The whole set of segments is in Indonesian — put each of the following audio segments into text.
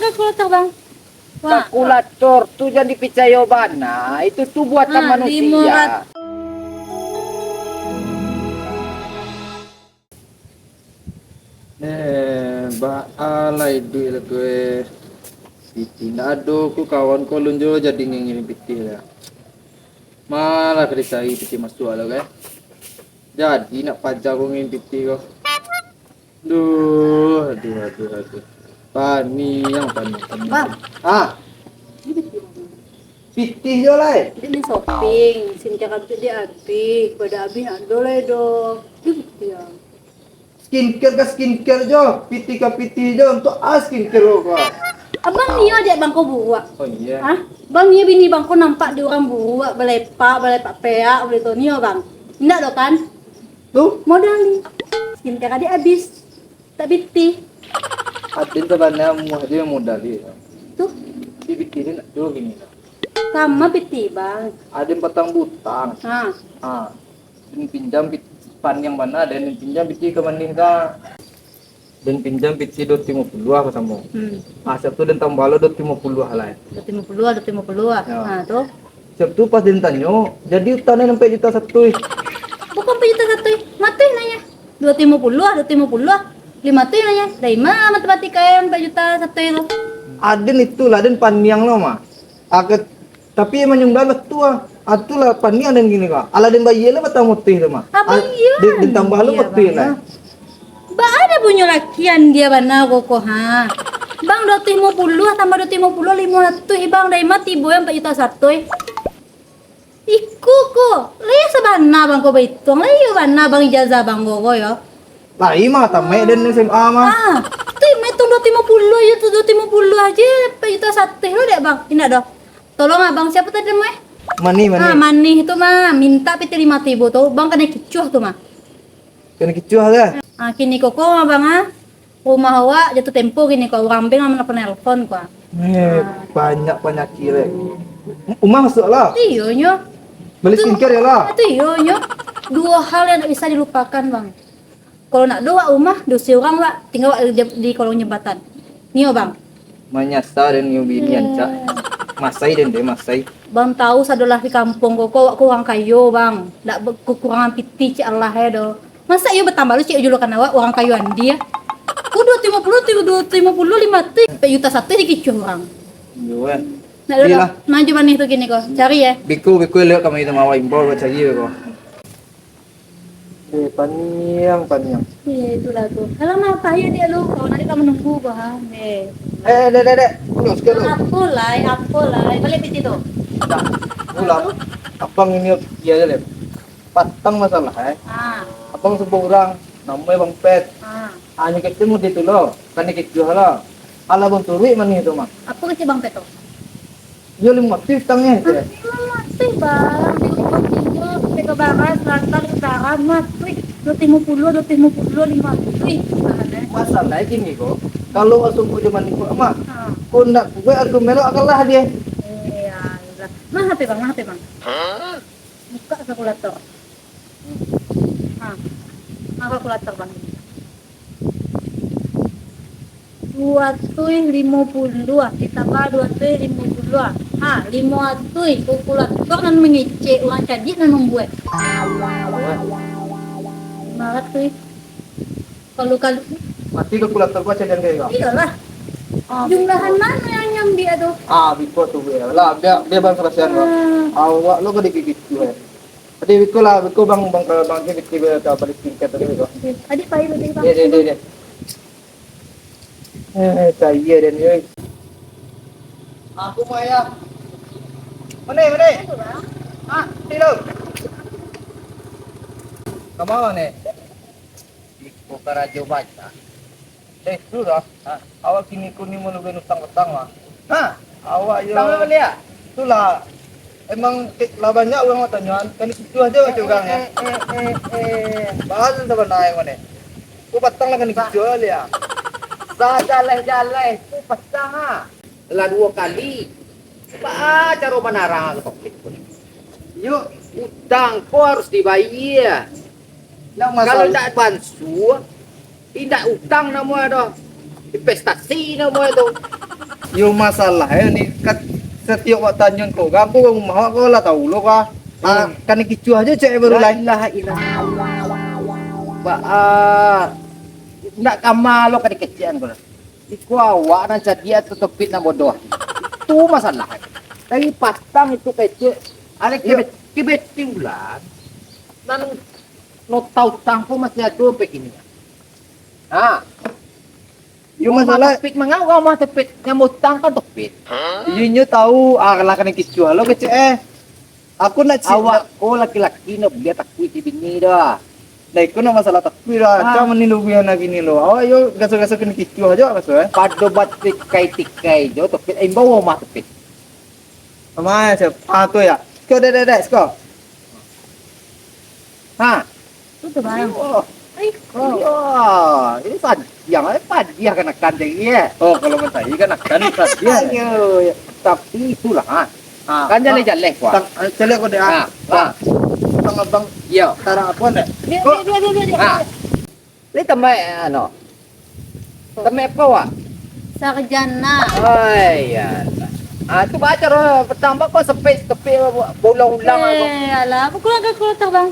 kalkulator bang? Wah, Kalkulator tuh jadi percaya bana, itu tuh buatan manusia. 500. Alay duit gue. Piti nado ku kawan ko lunjo jadi ngingin piti ya. Malah kerisai piti masuk ada kan. Jadi nak pajak ko ngingin piti ko. Aduh. Pani. Bang, Ah, piti jo lai. ini shopping, sin cakap tu dia habis, pada habis nak dolai do. Ya. Skincare jo. Piti ka piti jo untuk skincare ko. Abang ni aja bang kau buat. Oh iya. Hah? Bang ni bini bang kau nampak di orang buat belepak peak begitu ni bang. Tidak do kan? Tuh, Modal ni. Skincare dia habis. Tak biti. adin sebenarnya mau dia modal dia. Tuh, Di piti ni nak dulu gini. sama biti bang. Adin patang butang. Ha. Ah, dan pinjam pan yang mana dan pinjam piti ke mana dah. Dan pinjam piti 250 apa sama. Sabtu dan tambalo 250 lah. 250, 250. Ya. Ha tu. Sabtu pas dan tanyo, jadi utangnya sampai juta satu. Bukan pejuta satu. Mati nanya. 250, 250. 5 tu nanya. Dari mana matematika yang 4 juta satu itu? Adin itulah dan paniang lo mah. Agak tapi emang yang dalam tua. Atulah paniang dan gini kak. Ala dan bayi lah batang mutih tu mah. Abang iya. Di tambah lo Iya, mutih Bang. lah. Ba ada punya lakian dia bana koko ha. Bang 250 tambah 250 500 ibang dari mati boy 4 juta satu. Iku ko. Laya sabana bang ko baitong. Laya bana bang ijazah bang ko yo. Lah ima tamai dan SMA mah. Ah, tu metong 250 aja tu 250 aja 4 juta satu lo dek bang. Tidak dah. Tolong abang siapa tadi mah? Mani. Ah, manih itu mah minta piti 5.000 tuh. Bang kena kicuh tuh mah. Kena kicuh lah. Ah, kini koko mah bang ah. Rumah awak jatuh tempo gini kok orang beng mana penelpon kok. Banyak kira. Umah masuk lah. Iyo nyo. Beli skincare ya lah. Itu iyo nyo. Dua hal yang tak bisa dilupakan bang. Kalau nak doa rumah, dosi orang wak tinggal wak di kolong jembatan. Nio bang. Menyasar dan nyubinian cak. Masai dan dia masai. Bang tahu sadolah di kampung koko wak kurang kayu bang. Tak kekurangan piti cik Allah ya do. Masa iyo bertambah lu cik julukan awak orang kayu andi ya. Ku 250 5 juta satu dikicuh orang. Yo kan. Nak dulu. Bila. Maju manih tuh gini kok. Cari ya. Biku lihat kami itu mau impor baca gitu kok. Paniang. Iya itulah tuh. Kalau apa ya dia lu? Kalau nanti kamu nunggu bah. Dek. Terus ke lu. Aku lah. Balik piti tuh. Dah. Pulang. Abang ini dia aja, Lep. Patang masalah Ah, Abang seborang namanya Bang Pet. Hanya ketemu di tulo. Kan kita lah. Ala bang turui mana itu mah. aku kecil bang Peto. Yo motif tangnya itu. Mati bang. Di timur, ke barat, selatan, utara, mati. 250, 5. Masalah gini kok. Kalau asum ku zaman itu mah, Ah. kau nak gue aku melok akalah dia. Iya, Mah HP bang. Buka kalkulator. Kalkulator bang. 250 ditambah 250. 500 kalkulator nan mengecek uang cadik nan membuat. 500. Kalau Mati kalkulator gua cadan kayak kau. iyalah. Jumlahan mana yang nyambi aduh? Biko tuh gue. Lah dia bang kerasian gua. Awak lo gede gigit gue. Tadi biko bang gigit gue tak balik tingkat tadi biko. Adik pai tadi bang. Dia. Saya dan yo. Aku mau ya. Mana? Itu, Bang. Tidur. Kamu nih? Biko karajo baca. Itu dah. Awak kini kuni mau nunggu utang mah. Awak yo. Utang apa dia? Itulah. Emang lah banyak orang mau tanya, kan itu aja macam orangnya. Bahas sama naik mana? Ku patang lah kan itu dia. Jalan, ku patang Lah 2 kali. Apa cara menarang konflik pun. Yuk, Utang kau harus dibayar. yang Kalau masalah. tidak bansu, tidak utang namanya dah. Investasi namanya tu. Yo masalah ni kat setiap waktu tanyon kau, aku mau kau lah tahu lo kah? Kan kicu aja cek baru lain. La ilaha ba nak kamalo ka dikecian ko. Iku awak na jadi atau tepit na bodoh. Itu masalah. Dari patang itu kecil. Ada kibet bulan. Nan no tahu tangpo masih ada begini. Ah. Yo masalah tepit mangau mah tepit ngamutang kan tepit. Yunyo tahu kalau kan kicu lo kecek Aku nak Awak ko laki-laki na beli takui di bini dah. Nah, itu na masalah takwi lah. Cuma nilubihan lagi ni lo. Awak yo gaso-gaso kena kicu aja gaso Pado bat tikai jo tepit ay bawa mah tepit. Sama ya, tu ya. Kau dah, kau. Ha. Itu tuh barang. Oh. Ay, Oh, ini yang dia kan akan dia. Oh, kalau mentai kan akan dia. Ayo, tapi itulah. Kan jalan-jalan kuah. Cale ko dia. Tang abang Yo. tarang apa nak? Ah. Ini tamay ano? Tamay apa wa? sarjana. Ay, yan. Itu baca roh pertama ko sepit bolong-ulang ako. Alah, pukulan kalkulator bang.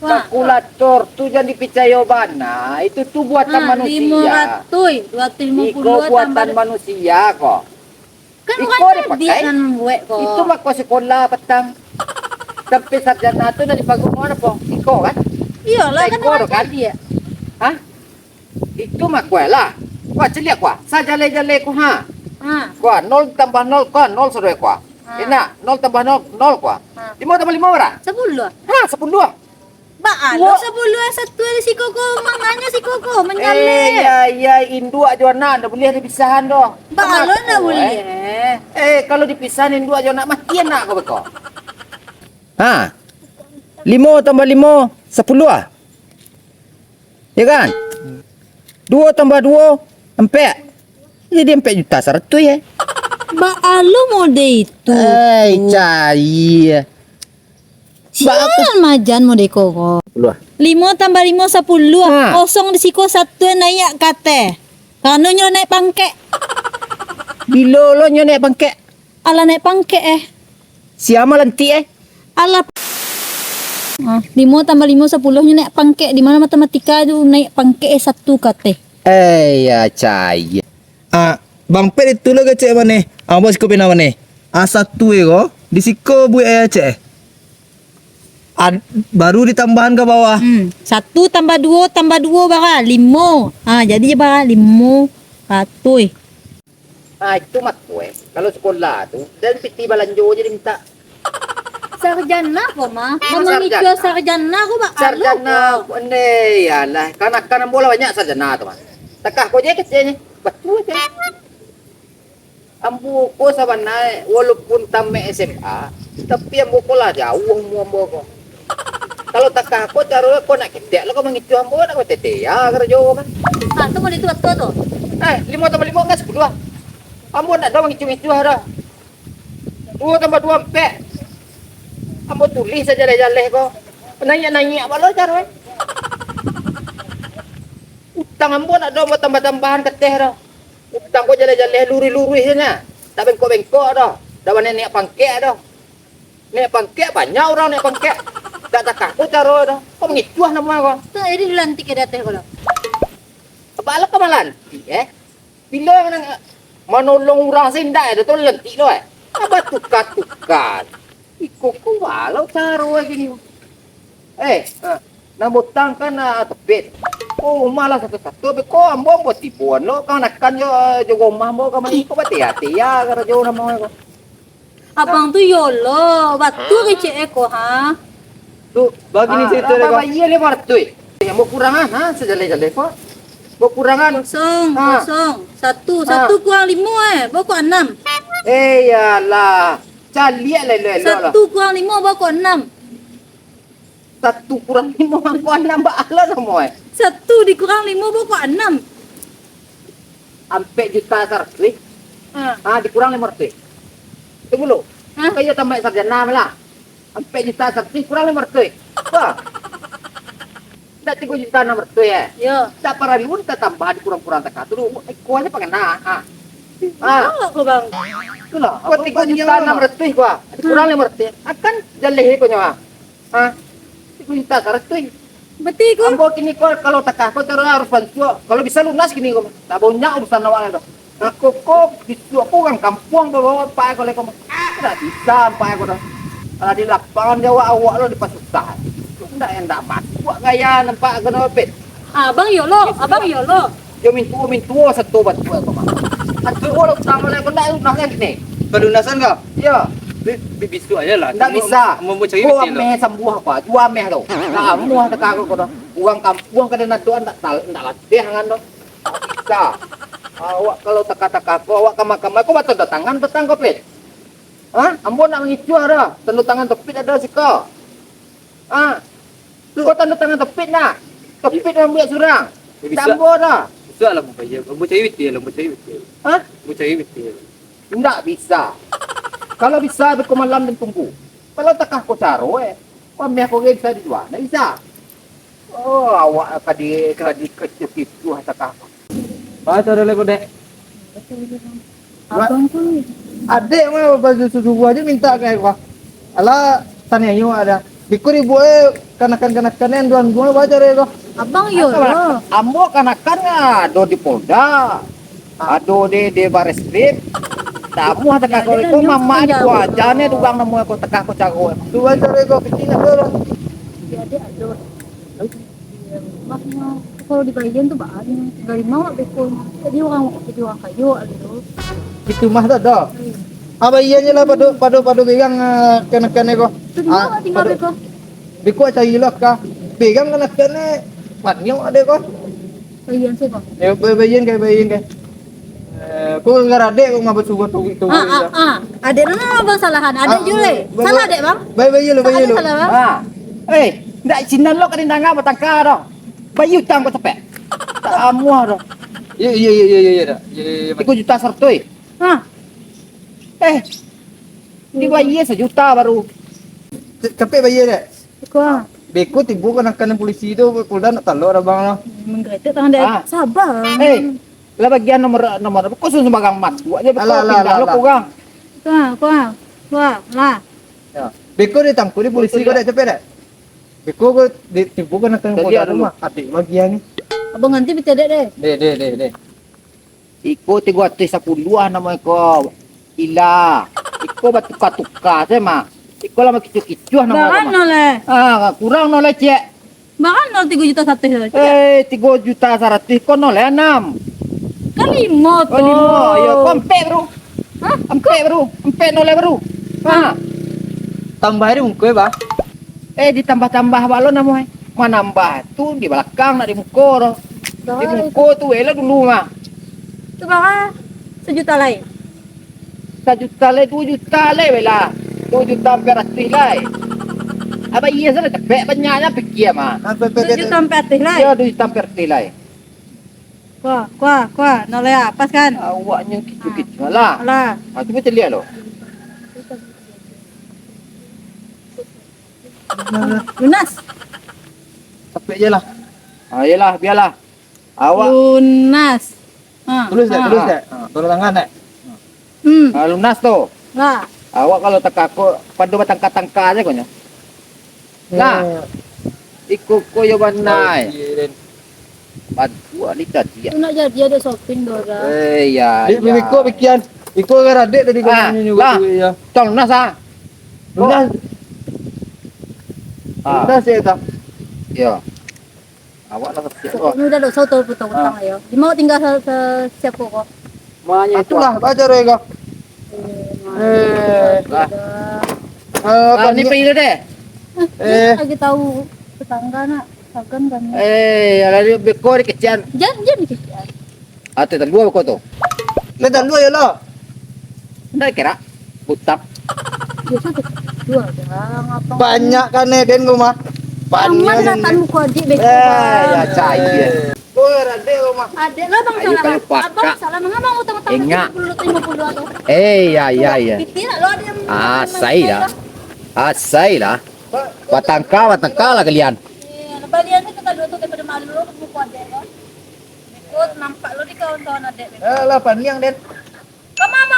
Kalkulator tu jadi picayo bana. Itu tu buatan manusia. 250 Iko buatan manusia kok. Kan Iko bukan dipakai? dia kan buat kok. Itu mak ko sekolah petang. Sampai sarjana tu na dipagumuan po. Iko kan? Iyalah kan Iko bukan kan? dia. Hah? Itu mak ko lah. Wah, celia ko. Sa jale-jale ko ha. Kuah 0 tambah 0 kuah 0 sudah kuah. Enak 0 tambah 0 0 kuah. 5 tambah 5 berapa? 10. Ha 10. Ba, Wah. 10 satu ada si Koko manganya si Koko menyale. Ya indua aja nak boleh dipisahan doh. Ba, lo nak boleh. Kalau dipisahin indua aja nak mati nak kau beko. Ha. 5 tambah 5 10 ah. Ya kan? 2 tambah 2 4. Jadi 4 juta 100 ya. Ba, lo mode itu. Cai. Sialan majan mode Koko. 5 tambah 5 10. Ha. Kosong di siko satu naik kate. Kano nyo naik pangke. Bila lo naik bangke? Ala naik pangke Siapa lanti Ala 5 tambah 5 10 nyo naik pangke. Di mana matematika itu naik pangke satu kate. Ya cai. Bang Pet itu lah kecek mana? Bos ko pina mana? Satu ko. Di siko bu cek. Baru ditambahan ke bawah. 1 tambah 2 tambah 2 bara 5. Jadi bara 5 katoy. Itu mat kue. Kalau sekolah tu dan piti balanjo jadi minta Sarjana ko ma. Sarjana. Mama nicho sarjana ko ba? sarjana. Ane yalah, kanak-kanak bola banyak sarjana tu mas. Takah ko je kecilnya. Betul je. Ambu ko sabana walaupun tamme SMA, tapi ambu ko lah jauh ambu ko. Kalau takah ko caro ko nak kedek lo ko mengitu ambu nak ko tete ya kerja kan. Tu mo dito ato to. 5 tambah 5 kan 10 lah. Ambo nak dah mengitu-itu dah. 2 tambah 2 4. Ambo tulis saja leh ko. Nanya-nanya apa lo cara? Utang ambo nak dah mau tambah-tambahan keteh dah. Utang ko jale-jale luri-luri sana. Tak bengkok-bengkok dah. Dah mana nek pangke dah. Nek pangke banyak orang nek pangke. Tak takut cara dah. Kau mengitu nama ko. Tu ini dilantik ke dateh ko lo. Balak ka malanti Bila yang manolong orang sinda tu lanti lo Aba tukat-tukat. Iko ko walau caro gini. Namutang ka na tepit. Oh, malah satu-satu. Ko ambong buat tipuan lo. Kang nakan yo gomah mo ka man ko ba tiya-tiya ka jo na mo ko. Abang tu yolo, batu kece ko ha. Tu bagi ni cerita Apa ko. iya le martu. Yang mau kurangan sejale-jale ko. Mau kurangan. Kosong, Ha. kosong. Satu kurang 5 Boko 6. Yalah. Calia le lah. Satu kurang 5 boko 6. 1 kurang 5 aku nambah ala semua. Satu dikurang 5 boko 6. Sampai juta sarjana. Dikurang 500. Tunggu lo. Hah? Kaya tambah sarjana lah. Sampai juta sarjana kurang 500. Wah. Tak 3 juta 600 ya. Yo. Tak para ribu kita tambah kurang-kurang tak tu. Kuahnya pakai nah. Ah, Bawa ko bang? itulah. Kau 3 juta 600 gua. Kurang 500. Akan jaleh ko nyawa. Ha? 3 juta 100. Beti ko. Ambo kini ko kalau takah ko terus harus bantu. Kalau bisa lunas kini ko. Tak banyak urusan awak itu. Aku kok itu aku kan kampung bawa pak ko leko. Tak bisa pak ko dah. Kalau di lapangan Jawa awak lo di pasukan. Enggak mat. Buat gaya nampak kena pet. Abang Yolo. Yo mintu satu bat ko mah. Aku orang utama leko ndak lunasnya gini. Pelunasan kau? Ya. Bisu aja lah. Nggak bisa. Mau cari Gua betul. meh sembuh apa? Gua meh tau. Kamu ada kagak kau dah. Uang kampung kadang doan tak latih hangan dah. Bisa. Awak kalau teka-teka kau awak kamar-kamar kau batal datangan petang kau pet. Hah? Ambo nak mengicu ada. Tanda tangan tepit ada sih kau. Ah. Kau tanda tangan tepit nak. Tepit yang buat surang. Bisa. Tambo dah. Bisu lah mau bayar. Mau cari betul. Hah? Mau cari betul. Enggak bisa. Kalau bisa berku malam dan tunggu. Kalau takah kau caro kami aku bisa dijual. Tidak bisa. Oh, awak kadi kecil itu takah. Baca dulu kau dek. Abang tuh. Adik mah baju susu aja minta kayak gua. Alah tanya nyu ada. Bikuri boy kanakan yang duan gua baca deh kau. Abang Yolo. Ambo kanakan ado di Polda. Ado di Baris Krim. Tamu takah kau itu mama aku aja nih tukang nemu aku takah kau cago. Tu baca deh kau kecil dulu. Jadi ada. Maknya kalau di bagian tuh banyak. Dari mau bekon. Jadi orang kayu ada. Itu mah dah. Apa ianya lah padu pegang kanakan kau. Tuh mau tinggal bekon. Biku aja ilok kah. Pegang kanakan panjang ada kau. Bagian sih kok. Ya bayin kayak. Kau nggak ada kau ngabut subuh tuh. Adek nana abang salahan. Adek Jule. Salah adek bang. Bayi lu. Salah bang. Ah. Ndak sinan lo kadang ngapa tangka dong. Bayu tang kau cepet. Tamu dong. Iya dah. 3 juta sertoi. Hah. Di bayi 1 juta baru. Capek bayi deh. Kok Beko tibu kanakan polisi itu Polda nak talor abang lo. menggretek tangan dek. Ah. Sabar. Lah bagian nomor kok susun sebagang mat. Gua aja betul Alah, pindah lo alah. kurang. Wah, lah. Ya. Beko dia tangku di polisi kau deh capek deh. Beko kau tibu kanakan Jadi Polda ada rumah. Adik bagian ni. Abang nanti bisa dek deh. Deh. Iko 310 nama ko. Ila. Iko batuka-tuka saya mah. Iko lama kicu-kicu nama Bahkan ko. noleh. Kurang noleh cek. Bahkan 3 juta satu. 3 juta 100 ko noleh 6. Kali mo Oh, limo. Ya, ko empe bro. Hah? Empe noleh bro. Tambah hari ungkoi bah. Ditambah-tambah balo namanya. Manambah tuh di belakang nak di muko ro. Di muko tuh lah dulu mah. Itu bahkan 1 juta lain. 1 juta le 2 juta le bela. 2 juta beratus le. Apa iya sana cepet banyaknya pikir mah. 1 juta 400 lain. Ya 2 juta beratus le. Kuah. Noleh pas kan? Awaknya kicu-kicu lah. Alah. Coba lihat lo. Lunas. Capek je lah. Iyalah biarlah. Awak Lunas. Tulis deh. Tulis tangan deh. lunas tuh. Lah. Awak kalau tekaku padu batangka-tangka aja konya. Nah. Ikut ko yo banai. Padu alita dia. Itu nak jadi ada shopping dora. Ya. Biko bikian. Biko kan adik tadi kau juga tu ya. Tol lunas ah. Lunas. Lunas ya tak. Ya. Awak nak siap. Ini udah dosa tuh putang-putang ayo. Di mau tinggal siapa kok? Manya itu. Itulah baca roy kau. Lah. Apa Ini ni? pilih deh. Lagi tahu tetangga nak. Sagan kan. Ada di bekor kecian. Jangan kesian. Ate tan dua ko to. Letak dua ya lah. Ndak kira. Butak. Biasa tuh. Dua dah ngapa? Banyak kan den rumah. Kamu Banyak. datang muka adik beko. Ya cair. Kau adik rumah. Adek lah bang Ayo, salah. kalau pakak. Abang salah mengapa utang-utang Enggak. 50 atau. Ya. Pitir lo ada yang. Asai lah. Watangka lah kalian. Balian itu kata dua tuh daripada malu lo buku adek lo. Beko nampak lo di kawan-kawan adek. Lah panjang den. Kamama